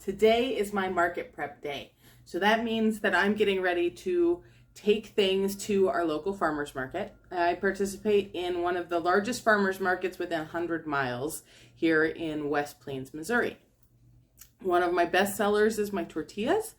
Today is my market prep day. So that means that I'm getting ready to take things to our local farmers market. I participate in one of the largest farmers markets within 100 miles here in West Plains, Missouri. One of my best sellers is my tortillas.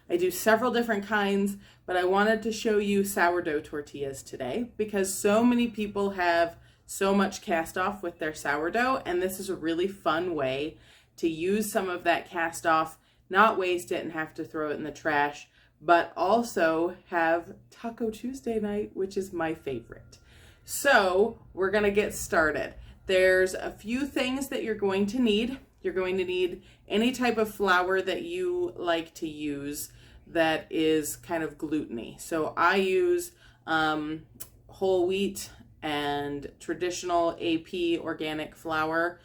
I do several different kinds, but I wanted to show you sourdough tortillas today because so many people have so much cast off with their sourdough, and this is a really fun way to use some of that cast off, not waste it and have to throw it in the trash, but also have Taco Tuesday night, which is my favorite. So we're gonna get started. There's a few things that you're going to need. You're going to need any type of flour that you like to use that is kind of gluten-y. So I use whole wheat and traditional AP organic flour.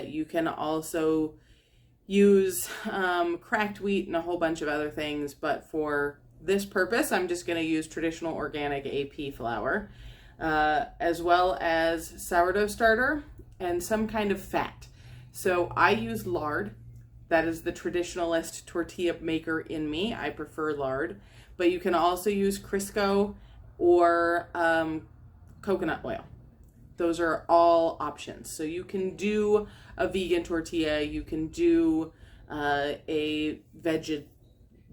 You can also use cracked wheat and a whole bunch of other things, but for this purpose, I'm just going to use traditional organic AP flour, as well as sourdough starter and some kind of fat. So I use lard. That is the traditionalist tortilla maker in me. I prefer lard, but you can also use Crisco or coconut oil. Those are all options. So you can do a vegan tortilla, you can do a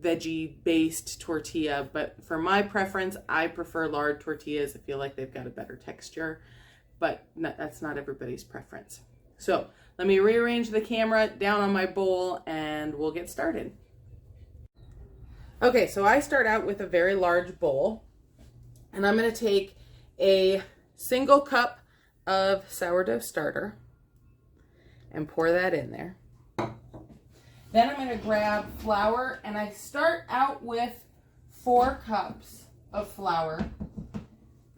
veggie-based tortilla, but for my preference, I prefer lard tortillas. I feel like they've got a better texture, but that's not everybody's preference. So let me rearrange the camera down on my bowl and we'll get started. Okay, so I start out with a very large bowl, and I'm going to take a single cup of sourdough starter and pour that in there. Then I'm going to grab flour, and I start out with 4 cups of flour.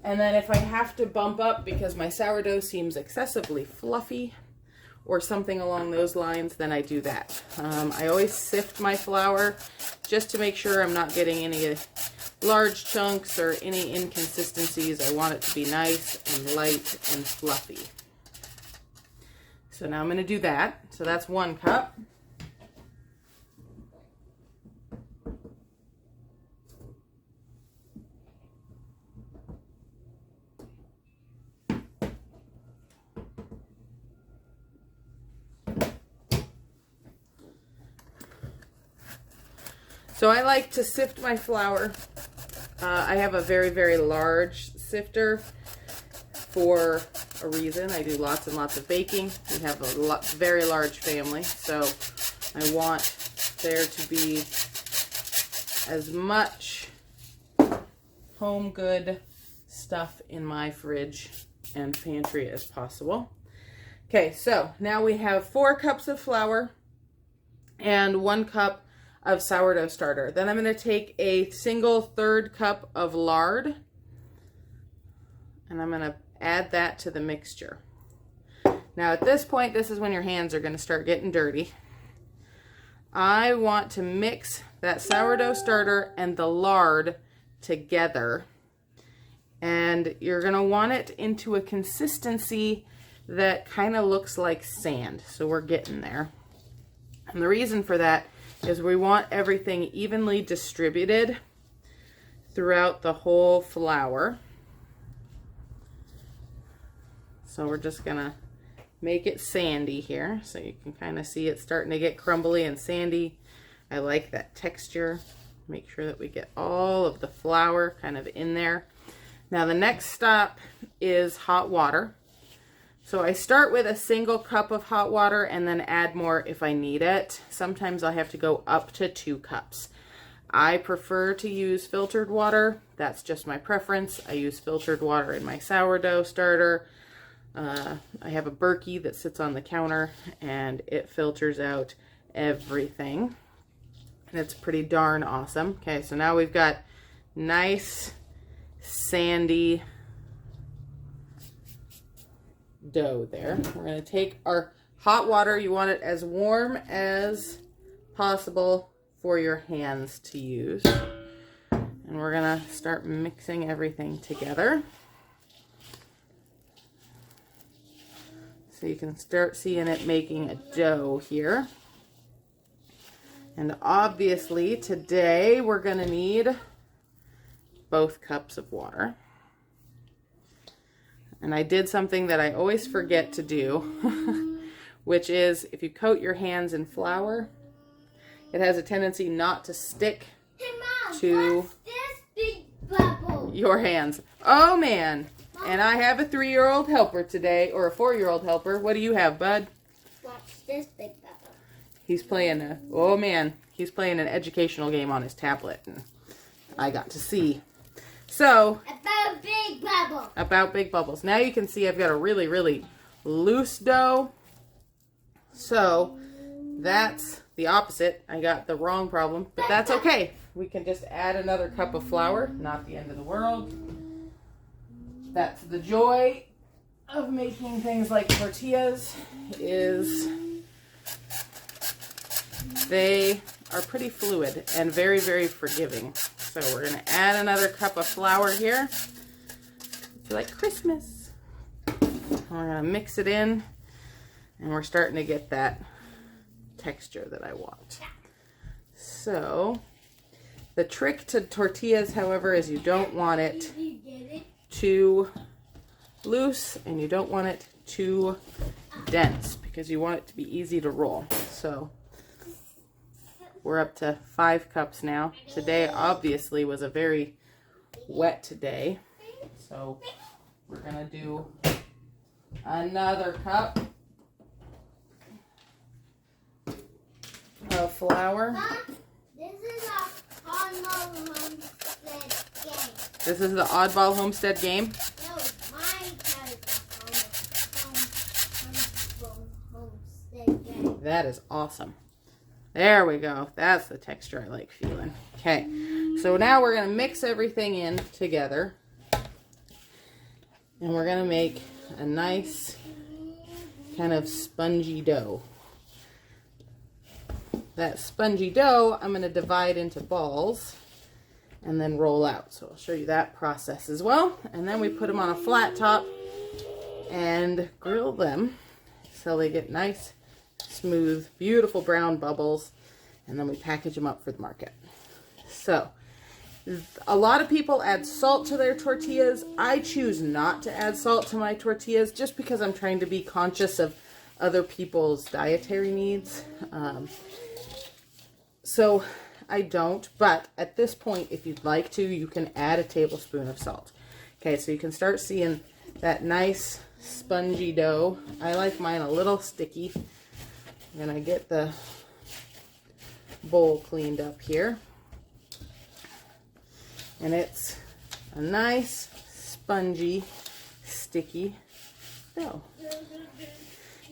And then if I have to bump up because my sourdough seems excessively fluffy or something along those lines, then I do that. I always sift my flour just to make sure I'm not getting any large chunks or any inconsistencies. I want it to be nice and light and fluffy. So now I'm going to do that. So that's 1 cup. So I like to sift my flour. I have a very, very large sifter for a reason. I do lots and lots of baking. We have a very large family, so I want there to be as much home good stuff in my fridge and pantry as possible. Okay, so now we have 4 cups of flour and 1 cup of sourdough starter. Then I'm going to take a single 1/3 cup of lard, and I'm going to add that to the mixture. Now at this point, this is when your hands are going to start getting dirty. I want to mix that sourdough starter and the lard together, and you're going to want it into a consistency that kind of looks like sand. So we're getting there. And the reason for that is we want everything evenly distributed throughout the whole flour. So we're just gonna make it sandy here, so you can kind of see it starting to get crumbly and sandy. I like that texture. Make sure that we get all of the flour kind of in there. Now the next stop is hot water. So I start with a single cup of hot water and then add more if I need it. Sometimes I have to go up to 2 cups. I prefer to use filtered water. That's just my preference. I use filtered water in my sourdough starter. I have a Berkey that sits on the counter and it filters out everything. And it's pretty darn awesome. Okay, so now we've got nice sandy dough there. We're going to take our hot water. You want it as warm as possible for your hands to use. And we're going to start mixing everything together. So you can start seeing it making a dough here. And obviously today we're gonna need both cups of water. And I did something that I always forget to do, which is if you coat your hands in flour, it has a tendency not to stick to what's this big bubble? Your hands. Oh man. And I have a 3-year-old helper today, or a 4-year-old helper. What do you have, bud? Watch this big bubble. He's playing oh man, he's playing an educational game on his tablet, and I got to see. So, About big bubble. about big bubbles. Now you can see I've got a really, really loose dough. So, that's the opposite. I got the wrong problem, but that's okay. We can just add another cup of flour, not the end of the world. That's the joy of making things like tortillas, is they are pretty fluid and very, very forgiving. So we're going to add another cup of flour here. I feel like Christmas. And we're going to mix it in, and we're starting to get that texture that I want. So the trick to tortillas, however, is you don't want it too loose and you don't want it too dense, because you want it to be easy to roll. So we're up to 5 cups now. Today obviously was a very wet day, so we're gonna do another cup of flour. This is a oddball homestead game. This is the oddball homestead game. No, my homestead game. That is awesome. There we go. That's the texture I like feeling. Okay, so now we're going to mix everything in together. And we're going to make a nice kind of spongy dough. That spongy dough I'm going to divide into balls and then roll out. So I'll show you that process as well. And then we put them on a flat top and grill them so they get nice, smooth, beautiful brown bubbles, and then we package them up for the market. So a lot of people add salt to their tortillas. I choose not to add salt to my tortillas just because I'm trying to be conscious of other people's dietary needs. So I don't, but at this point, if you'd like to, you can add a tablespoon of salt. Okay, so you can start seeing that nice spongy dough. I like mine a little sticky. I'm gonna get the bowl cleaned up here. And it's a nice, spongy, sticky dough.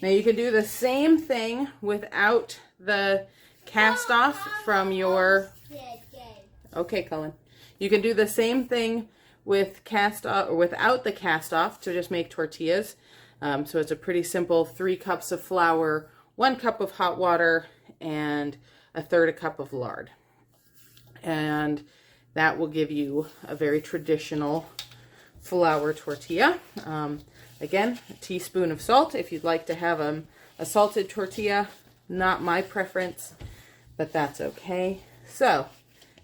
Now you can do the same thing without the cast off from your... Okay, Cullen. You can do the same thing with cast off or without the cast off to just make tortillas. So it's a pretty simple 3 cups of flour, 1 cup of hot water, and 1/3 cup of lard. And that will give you a very traditional flour tortilla. Again, a teaspoon of salt if you'd like to have a salted tortilla. Not my preference, but that's okay. So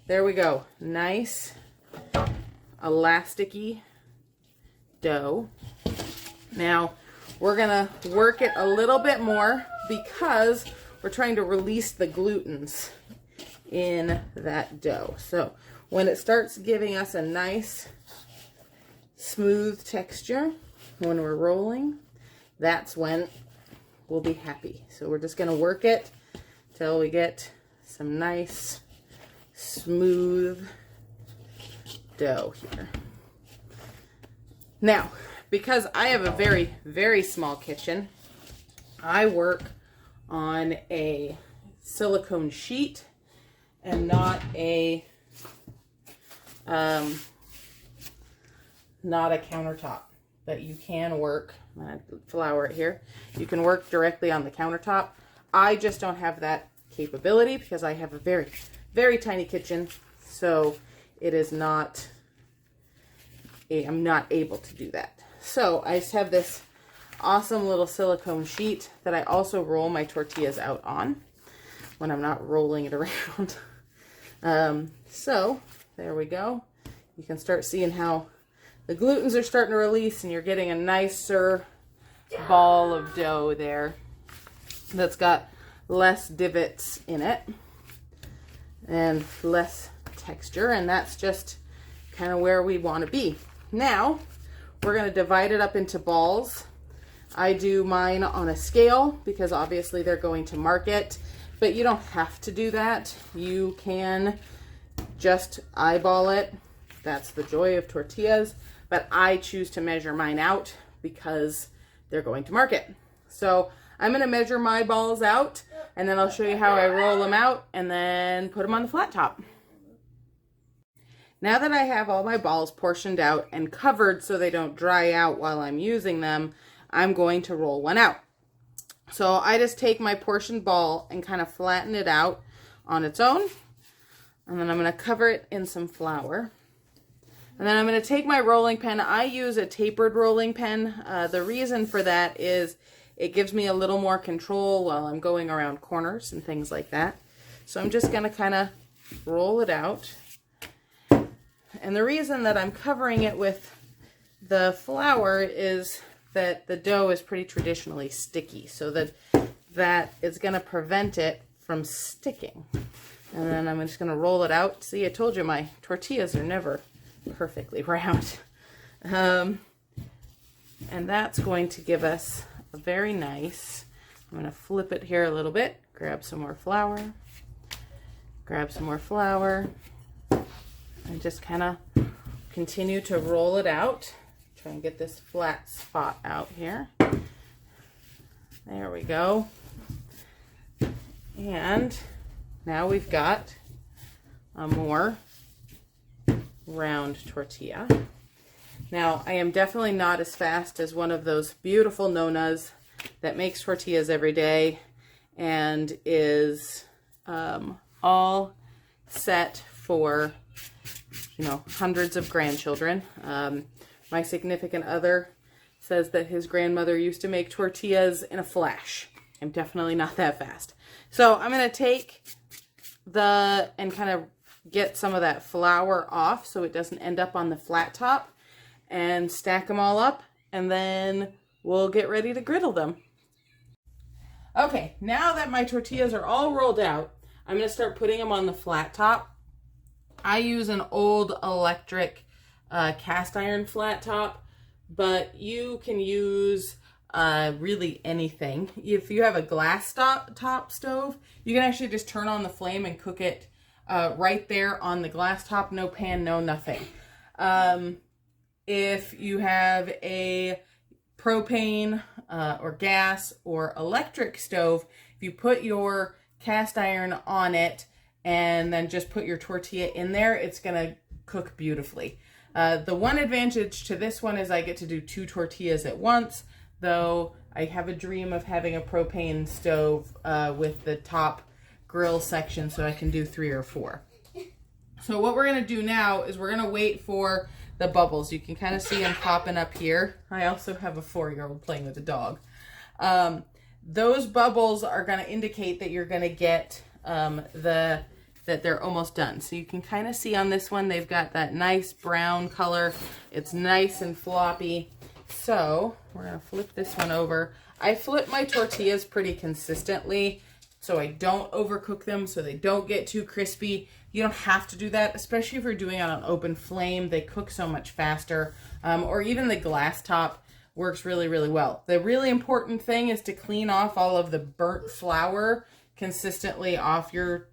there we go. Nice, elasticy dough. Now we're gonna work it a little bit more because we're trying to release the glutens in that dough. So when it starts giving us a nice smooth texture when we're rolling, that's when we'll be happy. So we're just going to work it till we get some nice smooth dough here. Now, because I have a very, very small kitchen, I work on a silicone sheet and not a countertop. But you can work, I'm gonna flour it here. You can work directly on the countertop. I just don't have that capability because I have a very, very tiny kitchen. So it is not, I'm not able to do that. So I just have this awesome little silicone sheet that I also roll my tortillas out on. when I'm not rolling it around. So there we go. You can start seeing how the glutens are starting to release and you're getting a nicer ball of dough there that's got less divots in it and less texture, and that's just kind of where we want to be. Now we're going to divide it up into balls. I do mine on a scale because obviously they're going to market, but you don't have to do that. You can just eyeball it. That's the joy of tortillas, but I choose to measure mine out because they're going to market. So I'm going to measure my balls out, and then I'll show you how I roll them out and then put them on the flat top. Now that I have all my balls portioned out and covered so they don't dry out while I'm using them, I'm going to roll one out. So I just take my portioned ball and kind of flatten it out on its own. And then I'm going to cover it in some flour. And then I'm going to take my rolling pin. I use a tapered rolling pin. The reason for that is it gives me a little more control while I'm going around corners and things like that. So I'm just going to kind of roll it out. And the reason that I'm covering it with the flour is that the dough is pretty traditionally sticky, so that is going to prevent it from sticking. And then I'm just going to roll it out. See, I told you my tortillas are never perfectly round. And that's going to give us a very nice, I'm going to flip it here a little bit, grab some more flour, and just kind of continue to roll it out. Try and get this flat spot out here. There we go. And now we've got a more round tortilla. Now, I am definitely not as fast as one of those beautiful nonas that makes tortillas every day and is all set for, you know, hundreds of grandchildren. My significant other says that his grandmother used to make tortillas in a flash. I'm definitely not that fast. So I'm going to take and kind of get some of that flour off so it doesn't end up on the flat top, and stack them all up, and then we'll get ready to griddle them. Okay, now that my tortillas are all rolled out, I'm going to start putting them on the flat top. I use an old electric cast iron flat top, but you can use really anything. If you have a glass top stove, you can actually just turn on the flame and cook it right there on the glass top, no pan, no nothing. If you have a propane or gas or electric stove, if you put your cast iron on it and then just put your tortilla in there, it's gonna cook beautifully. The one advantage to this one is I get to do 2 tortillas at once, though I have a dream of having a propane stove with the top grill section so I can do 3 or 4. So what we're gonna do now is we're gonna wait for the bubbles. You can kind of see them popping up here. I also have a 4-year-old playing with a dog. Those bubbles are going to indicate that you're going to get that they're almost done. So you can kind of see on this one, they've got that nice brown color. It's nice and floppy. So we're going to flip this one over. I flip my tortillas pretty consistently so I don't overcook them, so they don't get too crispy. You don't have to do that, especially if you're doing it on an open flame. They cook so much faster. Or even the glass top works really, really well. The really important thing is to clean off all of the burnt flour consistently off your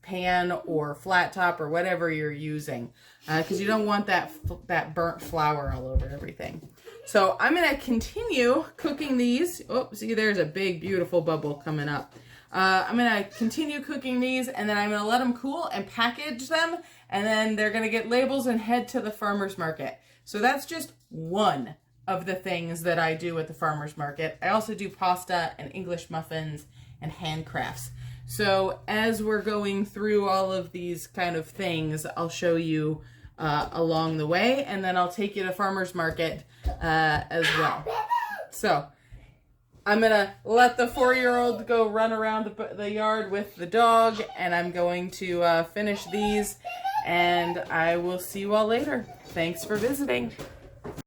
pan or flat top or whatever you're using, because you don't want that burnt flour all over everything. So I'm going to continue cooking these. Oh, see, there's a big, beautiful bubble coming up. I'm going to continue cooking these, and then I'm going to let them cool and package them, and then they're going to get labels and head to the farmer's market. So that's just one of the things that I do at the farmer's market. I also do pasta and English muffins and handcrafts. So as we're going through all of these kind of things, I'll show you along the way, and then I'll take you to farmer's market as well. So I'm gonna let the 4-year-old go run around the yard with the dog, and I'm going to finish these, and I will see you all later. Thanks for visiting.